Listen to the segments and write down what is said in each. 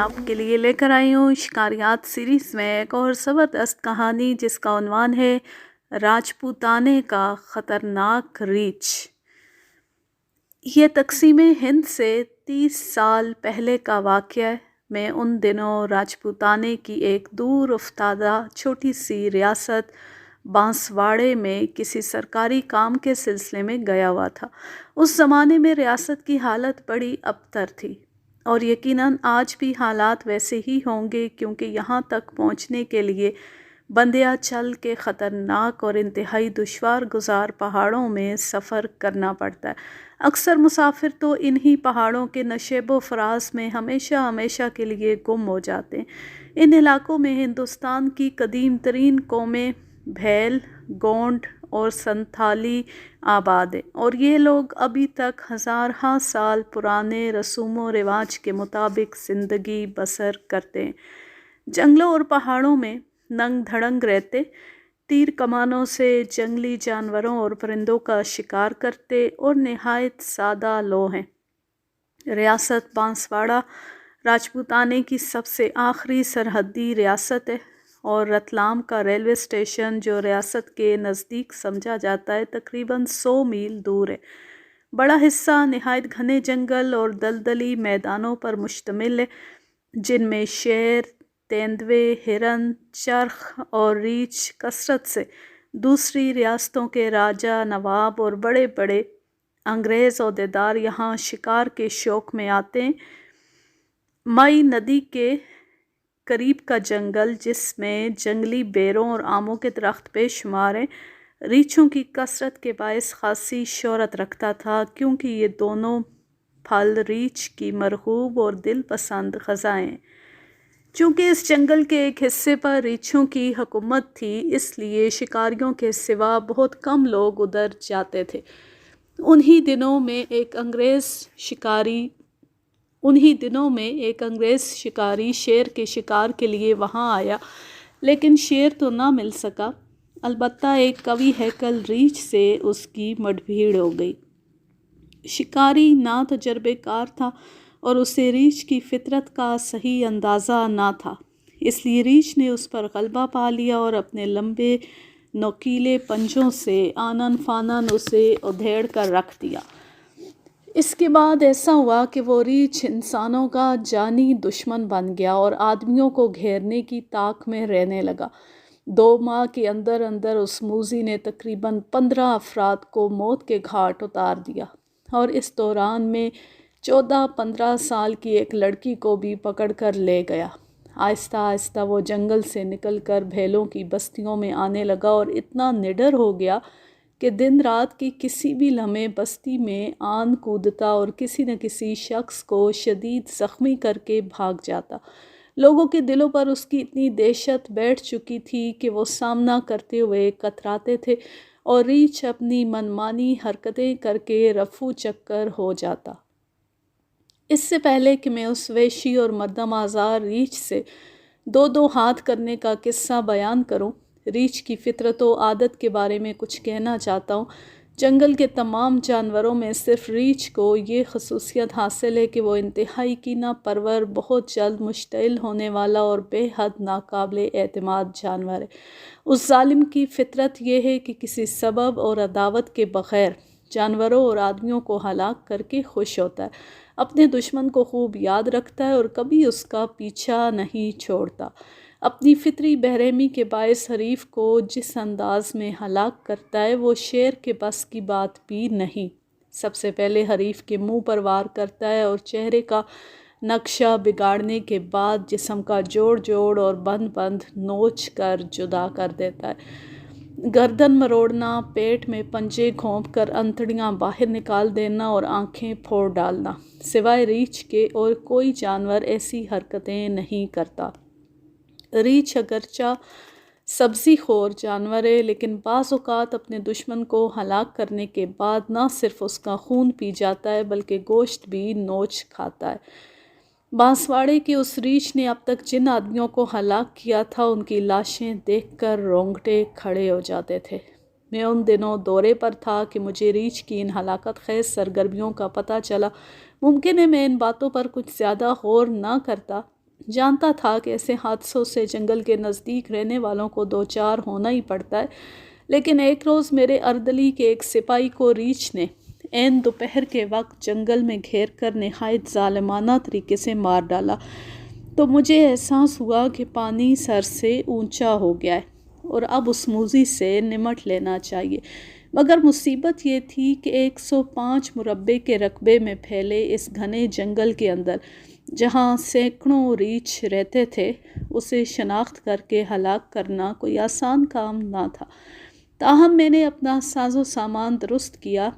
آپ کے لیے لے کر آئی ہوں شکاریات سیریز میں ایک اور زبردست کہانی جس کا عنوان ہے راجپوتانے کا خطرناک ریچھ۔ یہ تقسیم ہند سے 30 سال پہلے کا واقعہ ہے۔ میں ان دنوں راجپوتانے کی ایک دور افتادہ چھوٹی سی ریاست بانسواڑے میں کسی سرکاری کام کے سلسلے میں گیا ہوا تھا۔ اس زمانے میں ریاست کی حالت بڑی ابتر تھی اور یقیناً آج بھی حالات ویسے ہی ہوں گے، کیونکہ یہاں تک پہنچنے کے لیے بندیا چل کے خطرناک اور انتہائی دشوار گزار پہاڑوں میں سفر کرنا پڑتا ہے۔ اکثر مسافر تو انہی پہاڑوں کے نشیب و فراز میں ہمیشہ ہمیشہ کے لیے گم ہو جاتے ہیں۔ ان علاقوں میں ہندوستان کی قدیم ترین قومیں بھیل، گونڈ اور سنتھالی آباد ہیں، اور یہ لوگ ابھی تک ہزارہا سال پرانے رسوم و رواج کے مطابق زندگی بسر کرتے ہیں۔ جنگلوں اور پہاڑوں میں ننگ دھڑنگ رہتے، تیر کمانوں سے جنگلی جانوروں اور پرندوں کا شکار کرتے اور نہایت سادہ لوگ ہیں۔ ریاست بانسواڑہ راجپوتانے کی سب سے آخری سرحدی ریاست ہے، اور رتلام کا ریلوے اسٹیشن جو ریاست کے نزدیک سمجھا جاتا ہے تقریباً 100 میل دور ہے۔ بڑا حصہ نہایت گھنے جنگل اور دلدلی میدانوں پر مشتمل ہے، جن میں شیر، تیندوے، ہرن، چرخ اور ریچھ کثرت سے دوسری ریاستوں کے راجا، نواب اور بڑے بڑے انگریز عہدیدار یہاں شکار کے شوق میں آتے ہیں۔ مئی ندی کے قریب کا جنگل، جس میں جنگلی بیروں اور آموں کے درخت بے شمار ہیں، ریچھوں کی کثرت کے باعث خاصی شہرت رکھتا تھا، کیونکہ یہ دونوں پھل ریچھ کی مرغوب اور دل پسند غذائیں ہیں۔ چونکہ اس جنگل کے ایک حصے پر ریچھوں کی حکومت تھی، اس لیے شکاریوں کے سوا بہت کم لوگ ادھر جاتے تھے۔ انہی دنوں میں ایک انگریز شکاری شیر کے شکار کے لیے وہاں آیا، لیکن شیر تو نہ مل سکا، البتہ ایک قوی ہیکل ریچھ سے اس کی مڈبھیڑ ہو گئی۔ شکاری نا تجربے کار تھا اور اسے ریچھ کی فطرت کا صحیح اندازہ نہ تھا، اس لیے ریچھ نے اس پر غلبہ پا لیا اور اپنے لمبے نوکیلے پنجوں سے آنن فانن اسے ادھیڑ کر رکھ دیا۔ اس کے بعد ایسا ہوا کہ وہ ریچھ انسانوں کا جانی دشمن بن گیا اور آدمیوں کو گھیرنے کی طاق میں رہنے لگا۔ 2 ماہ کے اندر اندر اس موذی نے تقریباً 15 افراد کو موت کے گھاٹ اتار دیا، اور اس دوران میں 14-15 سال کی ایک لڑکی کو بھی پکڑ کر لے گیا۔ آہستہ آہستہ وہ جنگل سے نکل کر بھیلوں کی بستیوں میں آنے لگا اور اتنا نڈر ہو گیا کہ دن رات کی کسی بھی لمحے بستی میں آن کودتا اور کسی نہ کسی شخص کو شدید زخمی کر کے بھاگ جاتا۔ لوگوں کے دلوں پر اس کی اتنی دہشت بیٹھ چکی تھی کہ وہ سامنا کرتے ہوئے کتراتے تھے، اور ریچھ اپنی منمانی حرکتیں کر کے رفو چکر ہو جاتا۔ اس سے پہلے کہ میں اس وحشی اور مردم آزار ریچھ سے 2 ہاتھ کرنے کا قصہ بیان کروں، ریچھ کی فطرت و عادت کے بارے میں کچھ کہنا چاہتا ہوں۔ جنگل کے تمام جانوروں میں صرف ریچھ کو یہ خصوصیت حاصل ہے کہ وہ انتہائی کینہ پرور، بہت جلد مشتعل ہونے والا اور بے حد ناقابل اعتماد جانور ہے۔ اس ظالم کی فطرت یہ ہے کہ کسی سبب اور عداوت کے بغیر جانوروں اور آدمیوں کو ہلاک کر کے خوش ہوتا ہے، اپنے دشمن کو خوب یاد رکھتا ہے اور کبھی اس کا پیچھا نہیں چھوڑتا۔ اپنی فطری بے رحمی کے باعث حریف کو جس انداز میں ہلاک کرتا ہے وہ شیر کے بس کی بات بھی نہیں۔ سب سے پہلے حریف کے منہ پر وار کرتا ہے اور چہرے کا نقشہ بگاڑنے کے بعد جسم کا جوڑ جوڑ اور بند بند نوچ کر جدا کر دیتا ہے۔ گردن مروڑنا، پیٹ میں پنجے گھونپ کر انتڑیاں باہر نکال دینا اور آنکھیں پھوڑ ڈالنا، سوائے ریچھ کے اور کوئی جانور ایسی حرکتیں نہیں کرتا۔ ریچھ اگرچہ سبزی خور جانور ہے، لیکن بعض اوقات اپنے دشمن کو ہلاک کرنے کے بعد نہ صرف اس کا خون پی جاتا ہے بلکہ گوشت بھی نوچ کھاتا ہے۔ بانسواڑے کے اس ریچھ نے اب تک جن آدمیوں کو ہلاک کیا تھا، ان کی لاشیں دیکھ کر رونگٹے کھڑے ہو جاتے تھے۔ میں ان دنوں دورے پر تھا کہ مجھے ریچھ کی ان ہلاکت خیز سرگرمیوں کا پتہ چلا۔ ممکن ہے میں ان باتوں پر کچھ زیادہ غور نہ کرتا، جانتا تھا کہ ایسے حادثوں سے جنگل کے نزدیک رہنے والوں کو دوچار ہونا ہی پڑتا ہے، لیکن ایک روز میرے اردلی کے ایک سپاہی کو ریچھ نے عین دوپہر کے وقت جنگل میں گھیر کر نہایت ظالمانہ طریقے سے مار ڈالا، تو مجھے احساس ہوا کہ پانی سر سے اونچا ہو گیا ہے اور اب اس موذی سے نمٹ لینا چاہیے۔ مگر مصیبت یہ تھی کہ 105 مربع کے رقبے میں پھیلے اس گھنے جنگل کے اندر جہاں سینکڑوں ریچھ رہتے تھے، اسے شناخت کر کے ہلاک کرنا کوئی آسان کام نہ تھا۔ تاہم میں نے اپنا ساز و سامان درست کیا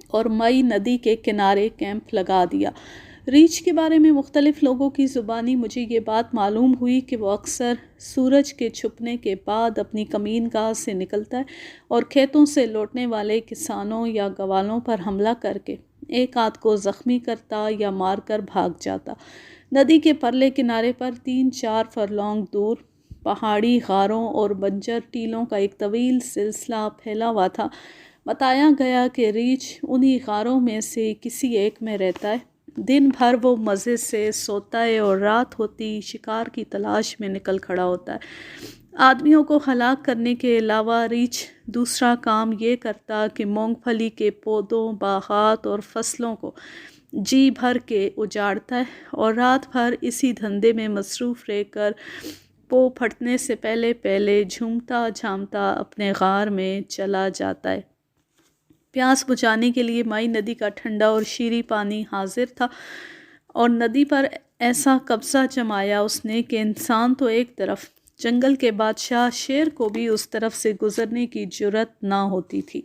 اور مئی ندی کے کنارے کیمپ لگا دیا۔ ریچھ کے بارے میں مختلف لوگوں کی زبانی مجھے یہ بات معلوم ہوئی کہ وہ اکثر سورج کے چھپنے کے بعد اپنی کمین گاہ سے نکلتا ہے اور کھیتوں سے لوٹنے والے کسانوں یا گوالوں پر حملہ کر کے ایک آدھ کو زخمی کرتا یا مار کر بھاگ جاتا۔ ندی کے پرلے کنارے پر 3-4 فرلانگ دور پہاڑی غاروں اور بنجر ٹیلوں کا ایک طویل سلسلہ پھیلا ہوا تھا۔ بتایا گیا کہ ریچھ انہی غاروں میں سے کسی ایک میں رہتا ہے۔ دن بھر وہ مزے سے سوتا ہے اور رات ہوتی شکار کی تلاش میں نکل کھڑا ہوتا ہے۔ آدمیوں کو ہلاک کرنے کے علاوہ ریچھ دوسرا کام یہ کرتا کہ مونگ پھلی کے پودوں، باغات اور فصلوں کو جی بھر کے اجاڑتا ہے اور رات بھر اسی دھندے میں مصروف رہ کر پو پھٹنے سے پہلے پہلے جھومتا جھامتا اپنے غار میں چلا جاتا ہے۔ پیاس بجھانے کے لیے مائی ندی کا ٹھنڈا اور شیریں پانی حاضر تھا اور ندی پر ایسا قبضہ جمایا اس نے کہ انسان تو ایک طرف، جنگل کے بادشاہ شیر کو بھی اس طرف سے گزرنے کی جرأت نہ ہوتی تھی۔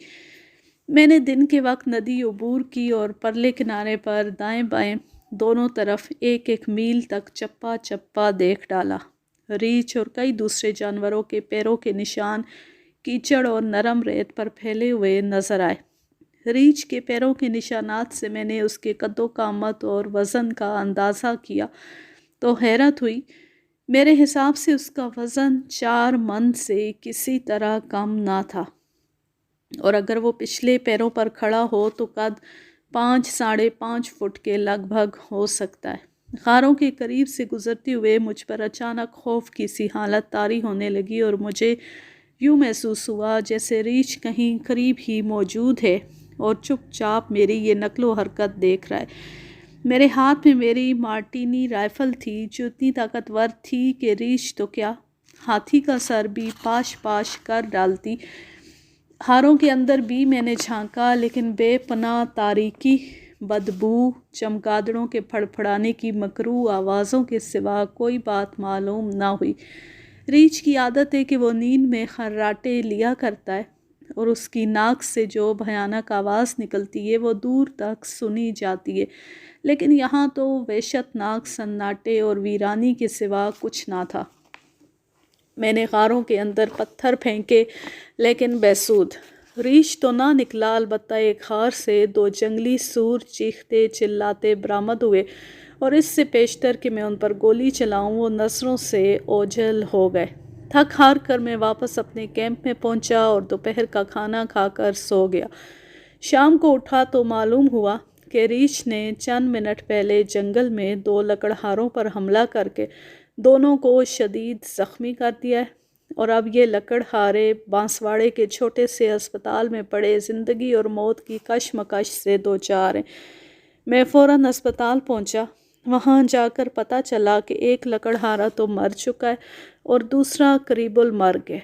میں نے دن کے وقت ندی عبور کی اور پرلے کنارے پر دائیں بائیں دونوں طرف 1-1 میل تک چپا چپا دیکھ ڈالا۔ ریچھ اور کئی دوسرے جانوروں کے پیروں کے نشان کیچڑ اور نرم ریت پر پھیلے ہوئے نظر آئے۔ ریچھ کے پیروں کے نشانات سے میں نے اس کے قد و قامت اور وزن کا اندازہ کیا تو حیرت ہوئی۔ میرے حساب سے اس کا وزن 4 من سے کسی طرح کم نہ تھا اور اگر وہ پچھلے پیروں پر کھڑا ہو تو قد 5-5.5 فٹ کے لگ بھگ ہو سکتا ہے۔ غاروں کے قریب سے گزرتے ہوئے مجھ پر اچانک خوف کی سی حالت طاری ہونے لگی اور مجھے یوں محسوس ہوا جیسے ریچھ کہیں قریب ہی موجود ہے اور چپ چاپ میری یہ نقل و حرکت دیکھ رہا ہے۔ میرے ہاتھ میں میری مارٹینی رائفل تھی جو اتنی طاقتور تھی کہ ریچھ تو کیا، ہاتھی کا سر بھی پاش پاش کر ڈالتی۔ غاروں کے اندر بھی میں نے جھانکا لیکن بے پناہ تاریکی، بدبو، چمگادڑوں کے پھڑپھڑانے کی مکروہ آوازوں کے سوا کوئی بات معلوم نہ ہوئی۔ ریچھ کی عادت ہے کہ وہ نیند میں خراٹے لیا کرتا ہے اور اس کی ناک سے جو بھیانک آواز نکلتی ہے وہ دور تک سنی جاتی ہے، لیکن یہاں تو وحشت ناک سناٹے اور ویرانی کے سوا کچھ نہ تھا۔ میں نے غاروں کے اندر پتھر پھینکے لیکن بے سود۔ ریچھ تو نہ نکلا، البتہ ایک غار سے 2 جنگلی سور چیختے چلاتے برآمد ہوئے اور اس سے پیشتر کہ میں ان پر گولی چلاؤں وہ نظروں سے اوجھل ہو گئے۔ تھک ہار کر میں واپس اپنے کیمپ میں پہنچا اور دوپہر کا کھانا کھا کر سو گیا۔ شام کو اٹھا تو معلوم ہوا کہ ریچھ نے چند منٹ پہلے جنگل میں 2 لکڑہاروں پر حملہ کر کے دونوں کو شدید زخمی کر دیا ہے اور اب یہ لکڑہارے بانسواڑے کے چھوٹے سے ہسپتال میں پڑے زندگی اور موت کی کشمکش سے دوچار ہیں۔ میں فوراً ہسپتال پہنچا۔ وہاں جا کر پتہ چلا کہ ایک لکڑہارا تو مر چکا ہے اور دوسرا قریب المرگ ہے۔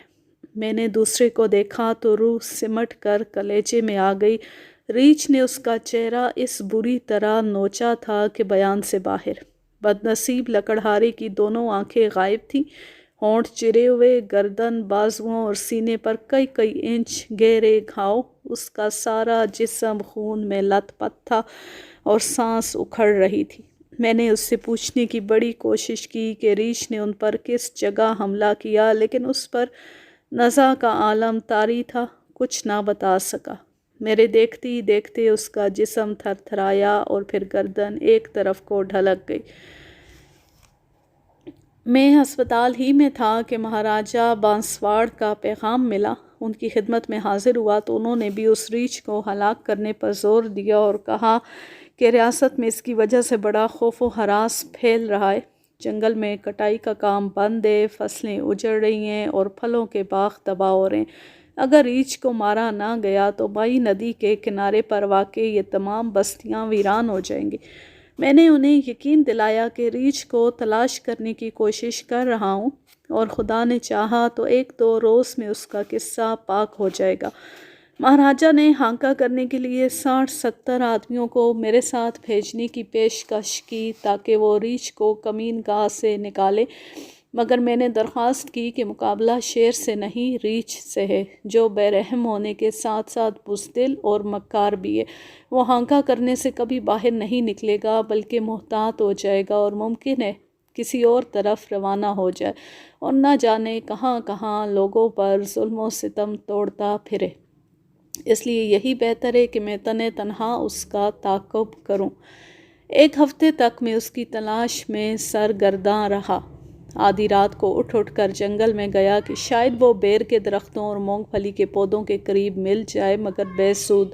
میں نے دوسرے کو دیکھا تو روح سمٹ کر کلیجے میں آ گئی۔ ریچھ نے اس کا چہرہ اس بری طرح نوچا تھا کہ بیان سے باہر۔ بدنصیب لکڑہارے کی دونوں آنکھیں غائب تھیں، ہونٹ چرے ہوئے، گردن، بازوؤں اور سینے پر کئی انچ گہرے گھاؤ۔ اس کا سارا جسم خون میں لت پت تھا اور سانس اکھڑ رہی تھی۔ میں نے اس سے پوچھنے کی بڑی کوشش کی کہ ریچھ نے ان پر کس جگہ حملہ کیا، لیکن اس پر نزع کا عالم طاری تھا، کچھ نہ بتا سکا۔ میرے دیکھتے ہی دیکھتے اس کا جسم تھر تھرایا اور پھر گردن ایک طرف کو ڈھلک گئی۔ میں ہسپتال ہی میں تھا کہ مہاراجہ بانسواڑ کا پیغام ملا۔ ان کی خدمت میں حاضر ہوا تو انہوں نے بھی اس ریچھ کو ہلاک کرنے پر زور دیا اور کہا کہ ریاست میں اس کی وجہ سے بڑا خوف و ہراس پھیل رہا ہے۔ جنگل میں کٹائی کا کام بند ہے، فصلیں اجڑ رہی ہیں اور پھلوں کے باغ تباہ ہو رہے ہیں۔ اگر ریچھ کو مارا نہ گیا تو مئی ندی کے کنارے پر واقع یہ تمام بستیاں ویران ہو جائیں گی۔ میں نے انہیں یقین دلایا کہ ریچھ کو تلاش کرنے کی کوشش کر رہا ہوں اور خدا نے چاہا تو 1-2 روز میں اس کا قصہ پاک ہو جائے گا۔ مہاراجا نے ہانکا کرنے کے لیے 60-70 آدمیوں کو میرے ساتھ بھیجنے کی پیشکش کی تاکہ وہ ریچھ کو کمین گاہ سے نکالے، مگر میں نے درخواست کی کہ مقابلہ شیر سے نہیں ریچھ سے ہے، جو بے رحم ہونے کے ساتھ ساتھ بزدل اور مکار بھی ہے۔ وہ ہانکا کرنے سے کبھی باہر نہیں نکلے گا بلکہ محتاط ہو جائے گا اور ممکن ہے کسی اور طرف روانہ ہو جائے اور نہ جانے کہاں کہاں لوگوں پر ظلم و ستم توڑتا پھرے۔ اس لیے یہی بہتر ہے کہ میں تنہا اس کا تعاقب کروں۔ 1 ہفتے تک میں اس کی تلاش میں سرگرداں رہا۔ آدھی رات کو اٹھ کر جنگل میں گیا کہ شاید وہ بیر کے درختوں اور مونگ پھلی کے پودوں کے قریب مل جائے، مگر بے سود۔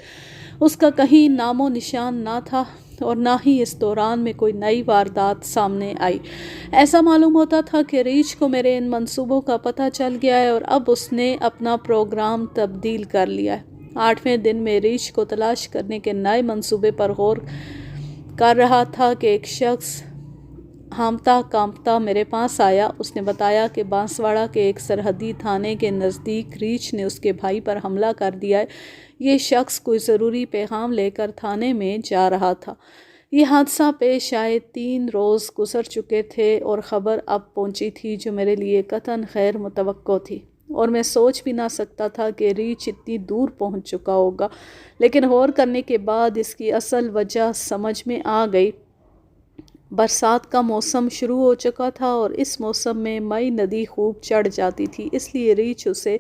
اس کا کہیں نام و نشان نہ تھا اور نہ ہی اس دوران میں کوئی نئی واردات سامنے آئی۔ ایسا معلوم ہوتا تھا کہ ریچھ کو میرے ان منصوبوں کا پتہ چل گیا ہے اور اب اس نے اپنا پروگرام تبدیل کر لیا ہے۔ 8ویں دن میں ریچھ کو تلاش کرنے کے نئے منصوبے پر غور کر رہا تھا کہ ایک شخص ہامتا کانپتا میرے پاس آیا۔ اس نے بتایا کہ بانسواڑہ کے ایک سرحدی تھانے کے نزدیک ریچھ نے اس کے بھائی پر حملہ کر دیا ہے۔ یہ شخص کوئی ضروری پیغام لے کر تھانے میں جا رہا تھا۔ یہ حادثہ پیش آئے 3 روز گزر چکے تھے اور خبر اب پہنچی تھی جو میرے لیے قطعاً غیر متوقع تھی، اور میں سوچ بھی نہ سکتا تھا کہ ریچھ اتنی دور پہنچ چکا ہوگا۔ لیکن غور کرنے کے بعد اس کی اصل وجہ سمجھ میں آ گئی۔ برسات کا موسم شروع ہو چکا تھا اور اس موسم میں مئی ندی خوب چڑھ جاتی تھی، اس لیے ریچھ اسے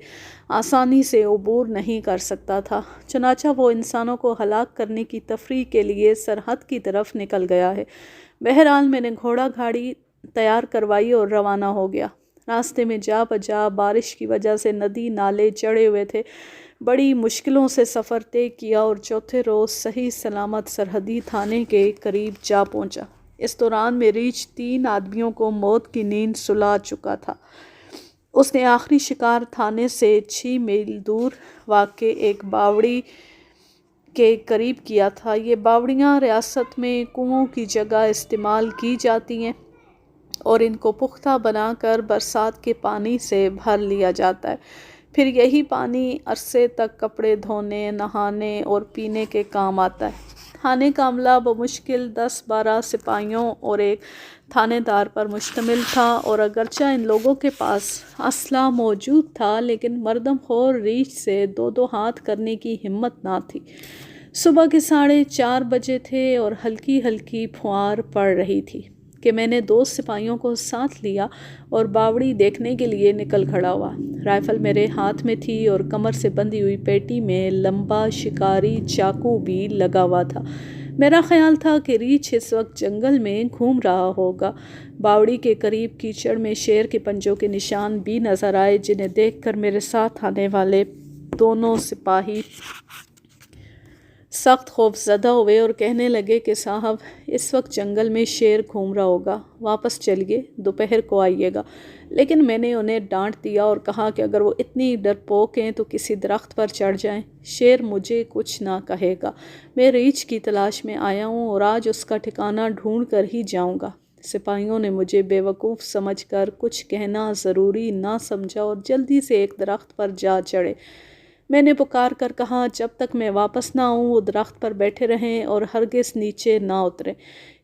آسانی سے عبور نہیں کر سکتا تھا۔ چنانچہ وہ انسانوں کو ہلاک کرنے کی تفریح کے لیے سرحد کی طرف نکل گیا ہے۔ بہرحال میں نے گھوڑا گاڑی تیار کروائی اور روانہ ہو گیا۔ راستے میں جا بجا بارش کی وجہ سے ندی نالے چڑھے ہوئے تھے۔ بڑی مشکلوں سے سفر طے کیا اور چوتھے روز صحیح سلامت سرحدی تھانے کے قریب جا پہنچا۔ اس دوران میں ریچھ 3 آدمیوں کو موت کی نیند سلا چکا تھا۔ اس نے آخری شکار تھانے سے 6 میل دور واقع ایک باوڑی کے قریب کیا تھا۔ یہ باوڑیاں ریاست میں کنوؤں کی جگہ استعمال کی جاتی ہیں اور ان کو پختہ بنا کر برسات کے پانی سے بھر لیا جاتا ہے۔ پھر یہی پانی عرصے تک کپڑے دھونے، نہانے اور پینے کے کام آتا ہے۔ تھانے کا عملہ بمشکل 10-12 سپاہیوں اور ایک تھانے دار پر مشتمل تھا، اور اگرچہ ان لوگوں کے پاس اسلحہ موجود تھا لیکن مردم خور ریچھ سے 2 ہاتھ کرنے کی ہمت نہ تھی۔ صبح کے 4:30 بجے تھے اور ہلکی ہلکی پھوار پڑ رہی تھی کہ میں نے 2 سپاہیوں کو ساتھ لیا اور باوڑی دیکھنے کے لیے نکل کھڑا ہوا۔ رائفل میرے ہاتھ میں تھی اور کمر سے بندھی ہوئی پیٹی میں لمبا شکاری چاقو بھی لگا ہوا تھا۔ میرا خیال تھا کہ ریچھ اس وقت جنگل میں گھوم رہا ہوگا۔ باوڑی کے قریب کیچڑ میں شیر کے پنجوں کے نشان بھی نظر آئے، جنہیں دیکھ کر میرے ساتھ آنے والے 2 سپاہی سخت خوف زدہ ہوئے اور کہنے لگے کہ صاحب، اس وقت جنگل میں شیر گھوم رہا ہوگا، واپس چلیے، دوپہر کو آئیے گا۔ لیکن میں نے انہیں ڈانٹ دیا اور کہا کہ اگر وہ اتنی ڈرپوک ہیں تو کسی درخت پر چڑھ جائیں، شیر مجھے کچھ نہ کہے گا۔ میں ریچھ کی تلاش میں آیا ہوں اور آج اس کا ٹھکانہ ڈھونڈ کر ہی جاؤں گا۔ سپاہیوں نے مجھے بے وقوف سمجھ کر کچھ کہنا ضروری نہ سمجھا اور جلدی سے ایک درخت پر جا چڑھے۔ میں نے پکار کر کہا جب تک میں واپس نہ آؤں وہ درخت پر بیٹھے رہیں اور ہرگز نیچے نہ اتریں۔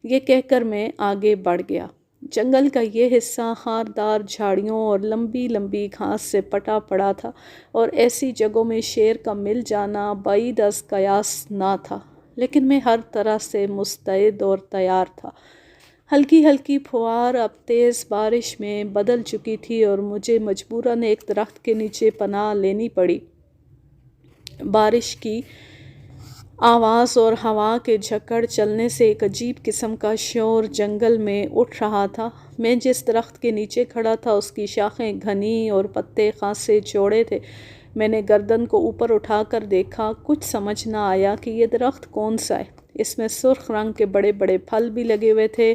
یہ کہہ کر میں آگے بڑھ گیا۔ جنگل کا یہ حصہ خاردار جھاڑیوں اور لمبی لمبی گھاس سے پٹا پڑا تھا اور ایسی جگہوں میں شیر کا مل جانا بعید از قیاس نہ تھا، لیکن میں ہر طرح سے مستعد اور تیار تھا۔ ہلکی ہلکی پھوار اب تیز بارش میں بدل چکی تھی اور مجھے مجبوراً ایک درخت کے نیچے پناہ لینی پڑی۔ بارش کی آواز اور ہوا کے جھکڑ چلنے سے ایک عجیب قسم کا شور جنگل میں اٹھ رہا تھا۔ میں جس درخت کے نیچے کھڑا تھا اس کی شاخیں گھنی اور پتے خاصے چوڑے تھے۔ میں نے گردن کو اوپر اٹھا کر دیکھا، کچھ سمجھ نہ آیا کہ یہ درخت کون سا ہے۔ اس میں سرخ رنگ کے بڑے بڑے پھل بھی لگے ہوئے تھے۔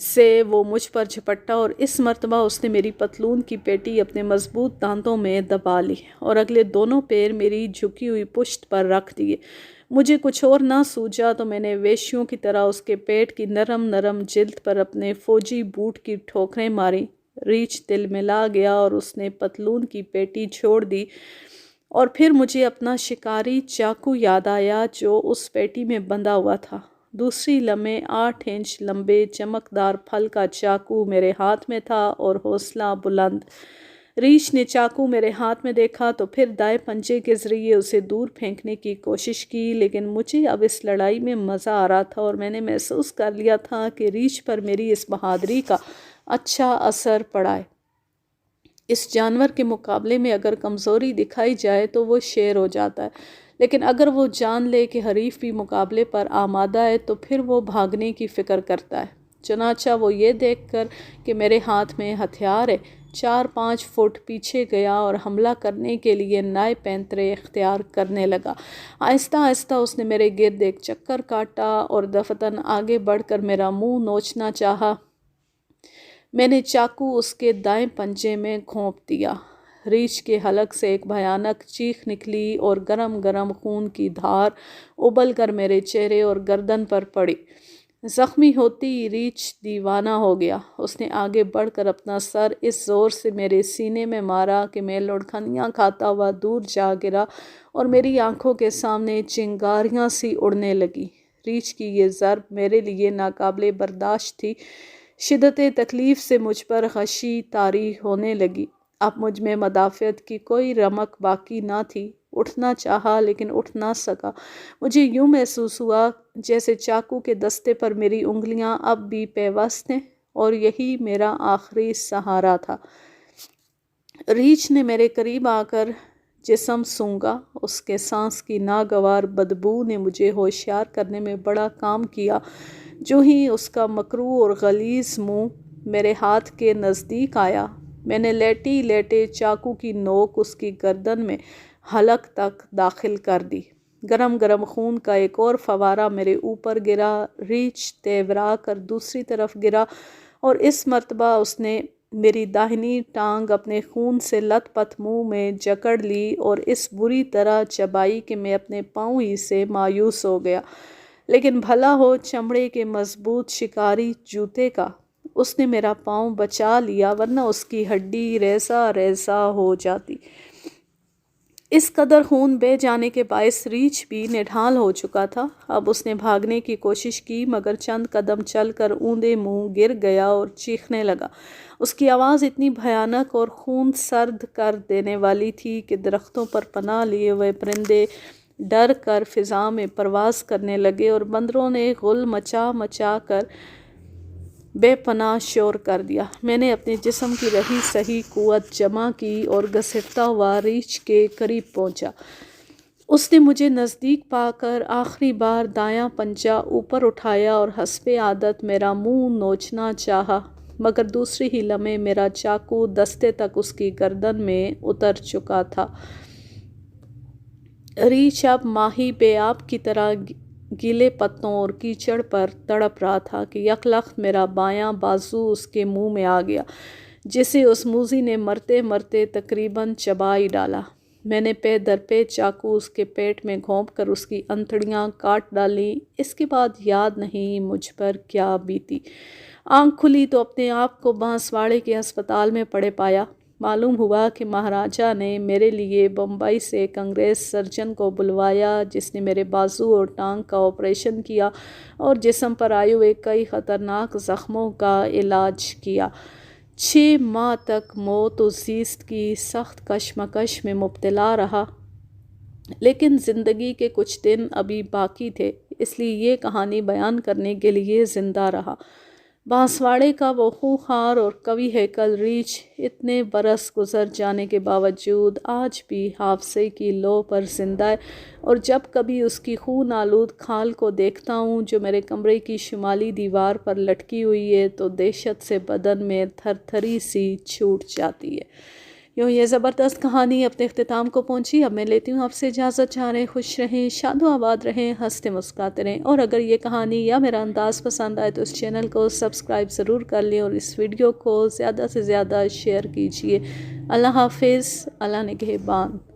سے وہ مجھ پر جھپٹا اور اس مرتبہ اس نے میری پتلون کی پیٹی اپنے مضبوط دانتوں میں دبا لی اور اگلے دونوں پیر میری جھکی ہوئی پشت پر رکھ دیے۔ مجھے کچھ اور نہ سوجا تو میں نے ویشیوں کی طرح اس کے پیٹ کی نرم نرم جلد پر اپنے فوجی بوٹ کی ٹھوکریں ماری۔ ریچھ دل میں لا گیا اور اس نے پتلون کی پیٹی چھوڑ دی، اور پھر مجھے اپنا شکاری چاقو یاد آیا جو اس پیٹی میں بندھا ہوا تھا۔ دوسری لمحے 8 انچ لمبے چمکدار پھل کا چاقو میرے ہاتھ میں تھا اور حوصلہ بلند۔ ریچھ نے چاقو میرے ہاتھ میں دیکھا تو پھر دائیں پنجے کے ذریعے اسے دور پھینکنے کی کوشش کی، لیکن مجھے اب اس لڑائی میں مزہ آ رہا تھا اور میں نے محسوس کر لیا تھا کہ ریچھ پر میری اس بہادری کا اچھا اثر پڑا ہے۔ اس جانور کے مقابلے میں اگر کمزوری دکھائی جائے تو وہ شیر ہو جاتا ہے، لیکن اگر وہ جان لے کہ حریف بھی مقابلے پر آمادہ ہے تو پھر وہ بھاگنے کی فکر کرتا ہے۔ چنانچہ وہ یہ دیکھ کر کہ میرے ہاتھ میں ہتھیار ہے، 4-5 فٹ پیچھے گیا اور حملہ کرنے کے لیے نئے پینترے اختیار کرنے لگا۔ آہستہ آہستہ اس نے میرے گرد ایک چکر کاٹا اور دفتن آگے بڑھ کر میرا منہ نوچنا چاہا۔ میں نے چاقو اس کے دائیں پنجے میں گھونپ دیا۔ ریچھ کے حلق سے ایک بھیانک چیخ نکلی اور گرم گرم خون کی دھار ابل کر میرے چہرے اور گردن پر پڑی۔ زخمی ہوتی ریچھ دیوانہ ہو گیا۔ اس نے آگے بڑھ کر اپنا سر اس زور سے میرے سینے میں مارا کہ میں لڑکھنیاں کھاتا ہوا دور جا گرا اور میری آنکھوں کے سامنے چنگاریاں سی اڑنے لگی۔ ریچھ کی یہ ضرب میرے لیے ناقابل برداشت تھی۔ شدت تکلیف سے مجھ پر غشی طاری ہونے لگی۔ اب مجھ میں مدافعت کی کوئی رمق باقی نہ تھی۔ اٹھنا چاہا لیکن اٹھ نہ سکا۔ مجھے یوں محسوس ہوا جیسے چاقو کے دستے پر میری انگلیاں اب بھی پیوست ہیں اور یہی میرا آخری سہارا تھا۔ ریچھ نے میرے قریب آ کر جسم سونگھا۔ اس کے سانس کی ناگوار بدبو نے مجھے ہوشیار کرنے میں بڑا کام کیا۔ جو ہی اس کا مکروہ اور غلیظ منہ میرے ہاتھ کے نزدیک آیا، میں نے لیٹے لیٹے چاقو کی نوک اس کی گردن میں حلق تک داخل کر دی۔ گرم گرم خون کا ایک اور فوارہ میرے اوپر گرا۔ ریچھ تیورا کر دوسری طرف گرا اور اس مرتبہ اس نے میری داہنی ٹانگ اپنے خون سے لت پت منہ میں جکڑ لی اور اس بری طرح چبائی کہ میں اپنے پاؤں ہی سے مایوس ہو گیا۔ لیکن بھلا ہو چمڑے کے مضبوط شکاری جوتے کا، اس نے میرا پاؤں بچا لیا، ورنہ اس کی ہڈی ریزہ ریزہ ہو جاتی۔ اس قدر خون بہہ جانے کے باعث ریچھ بھی نڈھال ہو چکا تھا۔ اب اس نے بھاگنے کی کوشش کی مگر چند قدم چل کر اوندے منہ گر گیا اور چیخنے لگا۔ اس کی آواز اتنی بھیانک اور خون سرد کر دینے والی تھی کہ درختوں پر پناہ لیے ہوئے پرندے ڈر کر فضا میں پرواز کرنے لگے اور بندروں نے غل مچا مچا کر بے پناہ شور کر دیا۔ میں نے اپنے جسم کی رہی سہی قوت جمع کی اور گھسٹتا ہوا ریچھ کے قریب پہنچا۔ اس نے مجھے نزدیک پا کر آخری بار دایاں پنجہ اوپر اٹھایا اور حسب عادت میرا منہ نوچنا چاہا، مگر دوسری ہی لمحے میرا چاقو دستے تک اس کی گردن میں اتر چکا تھا۔ ریچھ اب ماہی بے آب کی طرح گیلے پتوں اور کیچڑ پر تڑپ رہا تھا کہ یک لخت میرا بایاں بازو اس کے منہ میں آ گیا، جسے اس موذی نے مرتے مرتے تقریباً چبا ہی ڈالا۔ میں نے پے در پے چاقو اس کے پیٹ میں گھونپ کر اس کی انتڑیاں کاٹ ڈالیں۔ اس کے بعد یاد نہیں مجھ پر کیا بیتی۔ آنکھ کھلی تو اپنے آپ کو بانسواڑے کے ہسپتال میں پڑے پایا۔ معلوم ہوا کہ مہاراجا نے میرے لیے بمبئی سے ایک انگریز سرجن کو بلوایا جس نے میرے بازو اور ٹانگ کا آپریشن کیا اور جسم پر آئے ہوئے کئی خطرناک زخموں کا علاج کیا۔ 6 ماہ تک موت و زیست کی سخت کشمکش میں مبتلا رہا، لیکن زندگی کے کچھ دن ابھی باقی تھے، اس لیے یہ کہانی بیان کرنے کے لیے زندہ رہا۔ بانسواڑے کا وہ خونخوار اور قوی ہیکل ریچھ اتنے برس گزر جانے کے باوجود آج بھی حافظے کی لو پر زندہ ہے، اور جب کبھی اس کی خون آلود کھال کو دیکھتا ہوں جو میرے کمرے کی شمالی دیوار پر لٹکی ہوئی ہے تو دہشت سے بدن میں تھر تھری سی چھوٹ جاتی ہے۔ یوں یہ زبردست کہانی اپنے اختتام کو پہنچی. اب میں لیتی ہوں آپ سے اجازت. چاہیں خوش رہیں، شاد و آباد رہیں، ہنستے مسکراتے رہیں. اور اگر یہ کہانی یا میرا انداز پسند آئے تو اس چینل کو سبسکرائب ضرور کر لیں اور اس ویڈیو کو زیادہ سے زیادہ شیئر کیجیے. اللہ حافظ. اللہ نگہبان.